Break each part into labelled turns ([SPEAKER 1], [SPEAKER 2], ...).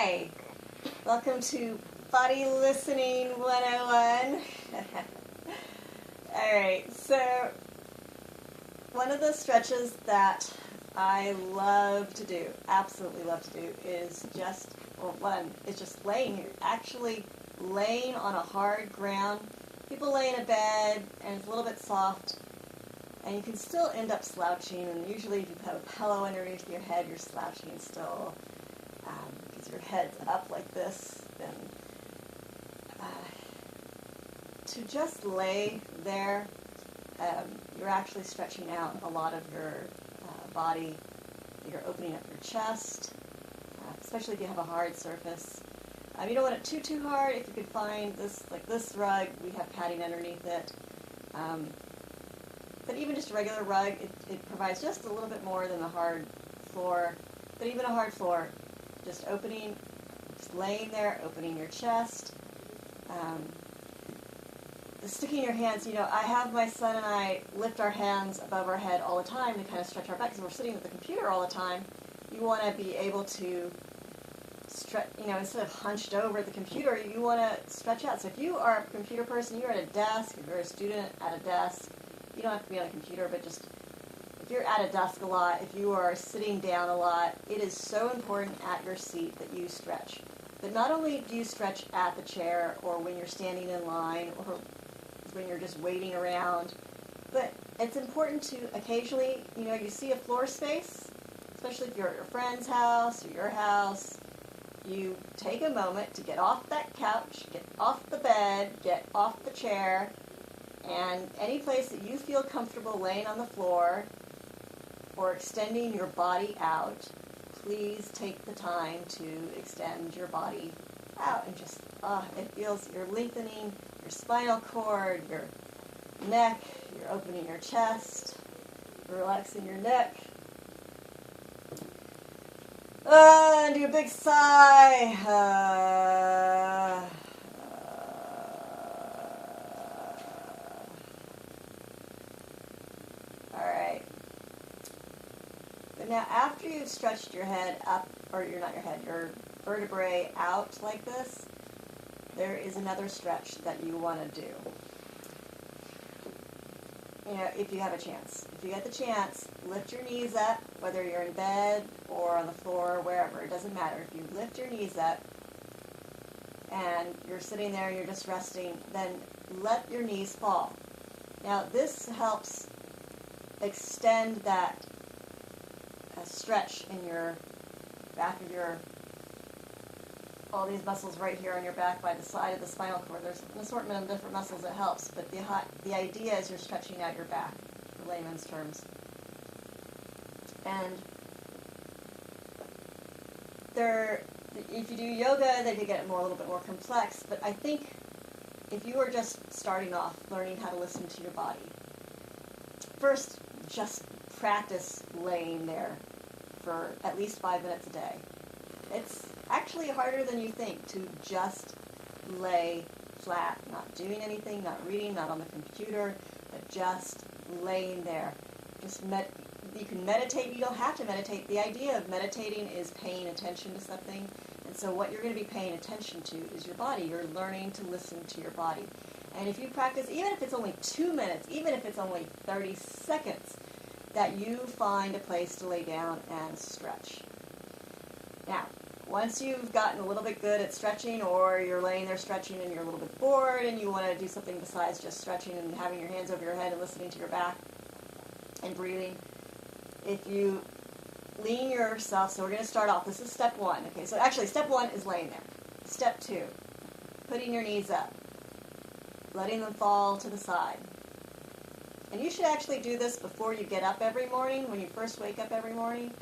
[SPEAKER 1] Hi, welcome to Body Listening 101. Alright, so one of the stretches that I love to do, absolutely love to do, is just laying here, actually laying on a hard ground. People lay in a bed and it's a little bit soft, and you can still end up slouching, and usually if you have a pillow underneath your head, you're slouching still. Because your head's up like this, then to just lay there, you're actually stretching out a lot of your body. You're opening up your chest, especially if you have a hard surface. You don't want it too hard. If you could find this, like this rug, we have padding underneath it. But even just a regular rug, it provides just a little bit more than a hard floor. But even a hard floor, just laying there, opening your chest, sticking your hands, I have my son and I lift our hands above our head all the time to kind of stretch our back, because we're sitting at the computer all the time. You want to be able to stretch, instead of hunched over at the computer, you want to stretch out. So if you are a computer person, you're at a desk, if you're a student at a desk, you don't have to be on a computer, but just if you're at a desk a lot, if you are sitting down a lot, it is so important at your seat that you stretch. But not only do you stretch at the chair or when you're standing in line or when you're just waiting around, but it's important to occasionally, you see a floor space, especially if you're at your friend's house or your house, you take a moment to get off that couch, get off the bed, get off the chair, and any place that you feel comfortable laying on the floor or extending your body out, please take the time to extend your body out and just, it feels, you're lengthening your spinal cord, your neck, you're opening your chest, relaxing your neck. And do a big sigh. Alright. But now after you've stretched your head up, or your vertebrae out like this, there is another stretch that you want to do. If you have a chance. If you get the chance, lift your knees up, whether you're in bed or on the floor or wherever, it doesn't matter. If you lift your knees up and you're sitting there and you're just resting, then let your knees fall. Now this helps extend that stretch in your back of all these muscles right here on your back by the side of the spinal cord. There's an assortment of different muscles that helps, but the idea is you're stretching out your back, for layman's terms. And if you do yoga, then you get a little bit more complex, but I think if you are just starting off learning how to listen to your body, first just practice laying there for at least 5 minutes a day. It's actually harder than you think to just lay flat, not doing anything, not reading, not on the computer, but just laying there. You can meditate. You don't have to meditate. The idea of meditating is paying attention to something. And so what you're going to be paying attention to is your body. You're learning to listen to your body. And if you practice, even if it's only 2 minutes, even if it's only 30 seconds, that you find a place to lay down and stretch. Now, once you've gotten a little bit good at stretching, or you're laying there stretching and you're a little bit bored and you want to do something besides just stretching and having your hands over your head and listening to your back and breathing, if you lean yourself, so we're going to start off, this is step 1. Okay, so actually step 1 is laying there. Step 2, putting your knees up, letting them fall to the side. And you should actually do this before you get up every morning, when you first wake up every morning,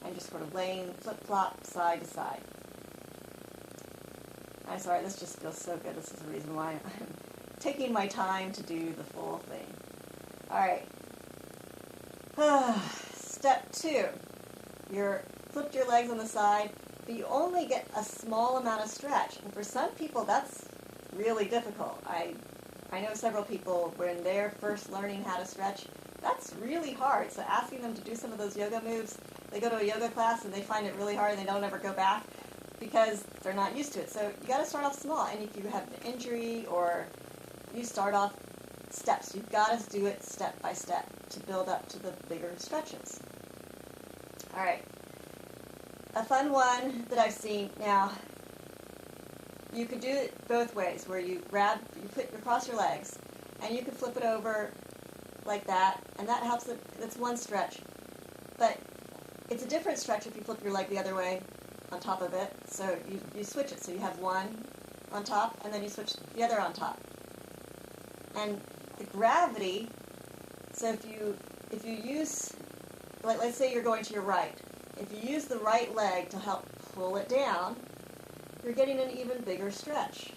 [SPEAKER 1] and just sort of laying flip-flop side to side. I'm sorry, this just feels so good. This is the reason why I'm taking my time to do the full thing. Alright. Step 2. You're flipped your legs on the side, but you only get a small amount of stretch. And for some people, that's really difficult. I know several people, when they're first learning how to stretch, that's really hard. So asking them to do some of those yoga moves, they go to a yoga class and they find it really hard and they don't ever go back. because they're not used to it. So you got to start off small, and if you have an injury or you start off steps, you've got to do it step by step to build up to the bigger stretches. All right. A fun one that I've seen now, you could do it both ways, where you cross your legs, and you can flip it over like that, and that helps it. That's one stretch. But it's a different stretch if you flip your leg the other way on top of it. So you switch it. So you have one on top, and then you switch the other on top. And the gravity, so if you use, like, let's say you're going to your right. If you use the right leg to help pull it down, you're getting an even bigger stretch.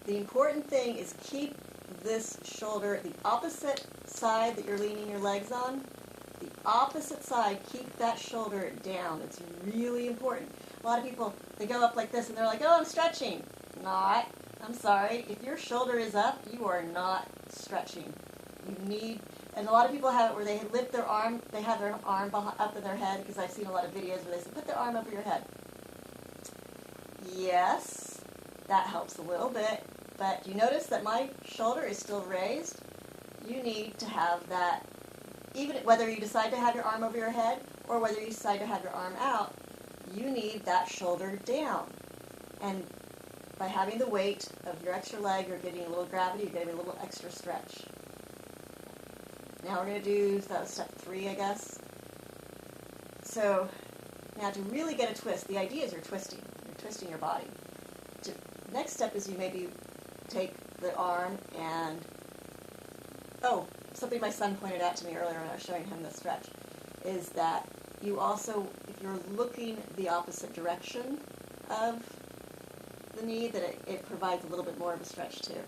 [SPEAKER 1] The important thing is keep this shoulder, the opposite side that you're leaning your legs on, the opposite side, keep that shoulder down. It's really important. A lot of people, they go up like this and they're like, oh, I'm stretching. Not. I'm sorry. If your shoulder is up, you are not stretching. You need, and a lot of people have it where they lift their arm, they have their arm up in their head, because I've seen a lot of videos where they say, put their arm over your head. Yes, that helps a little bit, but you notice that my shoulder is still raised? You need to have that, even whether you decide to have your arm over your head or whether you decide to have your arm out, you need that shoulder down. And by having the weight of your extra leg, you're getting a little gravity, you're getting a little extra stretch. Now we're going to do step 3, I guess. So now to really get a twist, the idea is you're twisting your body. Next step is you maybe take the arm and, oh, something my son pointed out to me earlier when I was showing him the stretch, is that you also, if you're looking the opposite direction of the knee, that it provides a little bit more of a stretch too.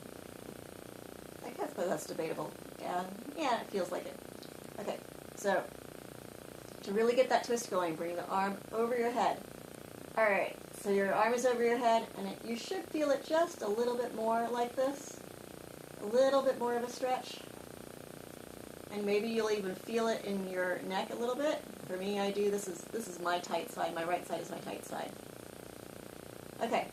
[SPEAKER 1] I guess that's debatable. Yeah, it feels like it. Okay, so to really get that twist going, bring the arm over your head. All right, so your arm is over your head, and you should feel it just a little bit more like this, a little bit more of a stretch, and maybe you'll even feel it in your neck a little bit. For me, I do. This is my tight side. My right side is my tight side. Okay,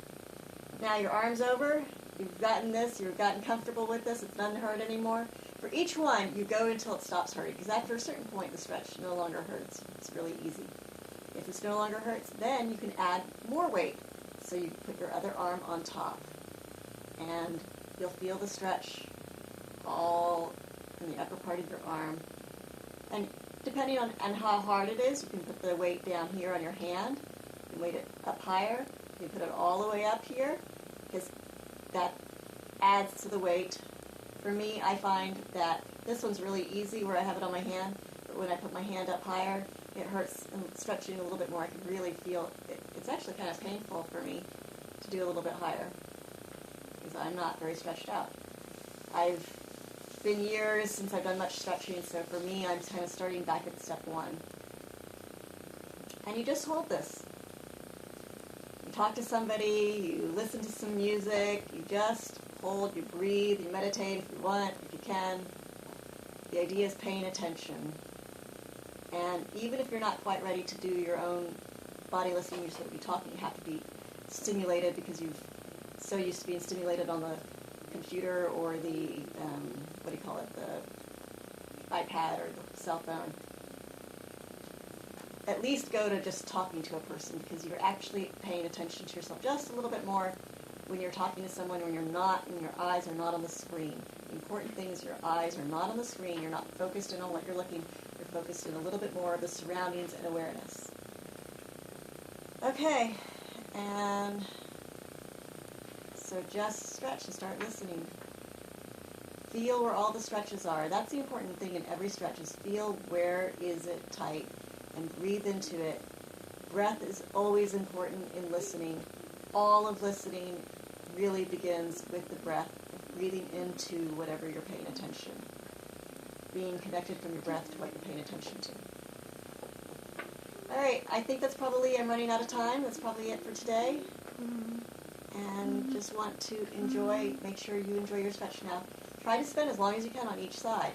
[SPEAKER 1] now your arm's over. You've gotten this. You've gotten comfortable with this. It doesn't hurt anymore. For each one, you go until it stops hurting, because after a certain point, the stretch no longer hurts. It's really easy. If this no longer hurts, then you can add more weight. So you put your other arm on top, and you'll feel the stretch all in the upper part of your arm. And depending on how hard it is, you can put the weight down here on your hand. You can weight it up higher. You can put it all the way up here, because that adds to the weight. For me, I find that this one's really easy where I have it on my hand, but when I put my hand up higher, it hurts and stretching a little bit more. I can really feel it. It's actually kind of painful for me to do a little bit higher, because I'm not very stretched out. I've been years since I've done much stretching, so for me, I'm kind of starting back at step 1. And you just hold this. You talk to somebody, you listen to some music, you just hold, you breathe, you meditate if you want, if you can. The idea is paying attention. And even if you're not quite ready to do your own body listening, you're supposed to be talking, you have to be stimulated, because you've so used to being stimulated on the computer or the, what do you call it, the iPad or the cell phone. At least go to just talking to a person, because you're actually paying attention to yourself just a little bit more when you're talking to someone, when your eyes are not on the screen. The important thing is your eyes are not on the screen, you're not focused in on what you're looking, you're focused in a little bit more of the surroundings and awareness. Okay, and so just stretch and start listening. Feel where all the stretches are. That's the important thing in every stretch, is feel where is it tight and breathe into it. Breath is always important in listening. All of listening really begins with the breath, breathing into whatever you're paying attention. Being connected from your breath to what you're paying attention to. All right, I think that's probably, I'm running out of time. That's probably it for today. And just want to make sure you enjoy your stretch now. Try to spend as long as you can on each side.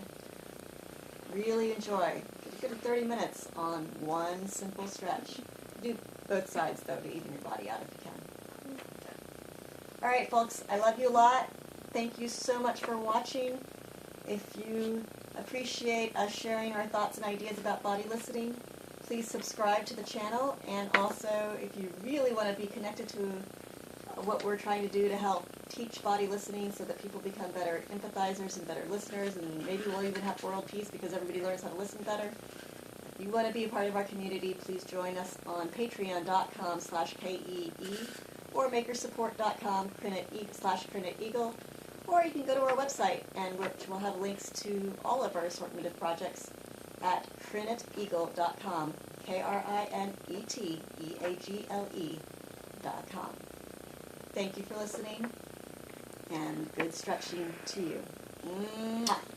[SPEAKER 1] Really enjoy. Get a good 30 minutes on one simple stretch. Do both sides, though, to even your body out if you can. All right, folks, I love you a lot. Thank you so much for watching. If you appreciate us sharing our thoughts and ideas about body listening, please subscribe to the channel. And also, if you really want to be connected to what we're trying to do to help teach body listening so that people become better empathizers and better listeners, and maybe we'll even have world peace because everybody learns how to listen better. If you want to be a part of our community, please join us on patreon.com/KEE or makersupport.com/Eagle, or you can go to our website, and which will have links to all of our assortment of projects at KrinetEagle.com, KRINETEAGLE.com. Thank you for listening, and good stretching to you. Mwah.